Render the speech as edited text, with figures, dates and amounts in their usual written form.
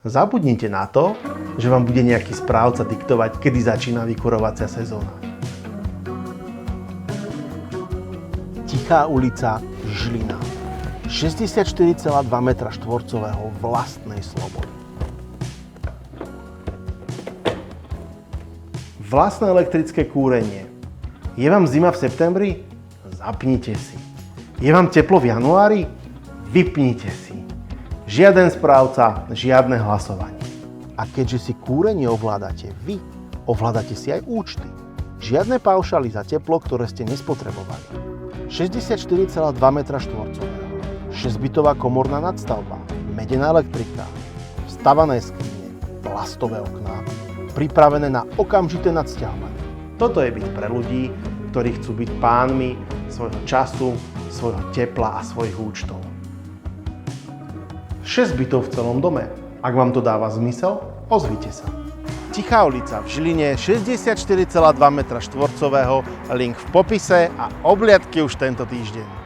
Zabudnite na to, že vám bude nejaký správca diktovať, kedy začína vykurovacia sezóna. Tichá ulica Žilina. 64,2 m2 vlastnej slobody. Vlastné elektrické kúrenie. Je vám zima v septembri? Zapnite si. Je vám teplo v januári? Vypnite si. Žiaden správca, žiadne hlasovanie. A keďže si kúrenie ovládate vy, ovládate si aj účty. Žiadne paušály za teplo, ktoré ste nespotrebovali. 64,2 m2, 6-bytová komorná nadstavba, medená elektrika, vstavané skrine, plastové okná, pripravené na okamžité nadsťahovanie. Toto je byt pre ľudí, ktorí chcú byť pánmi svojho času, svojho tepla a svojich účtov. 6 bytov v celom dome. Ak vám to dáva zmysel, ozvite sa. Tichá ulica v Žiline, 64,2 m2, link v popise a obliadky už tento týždeň.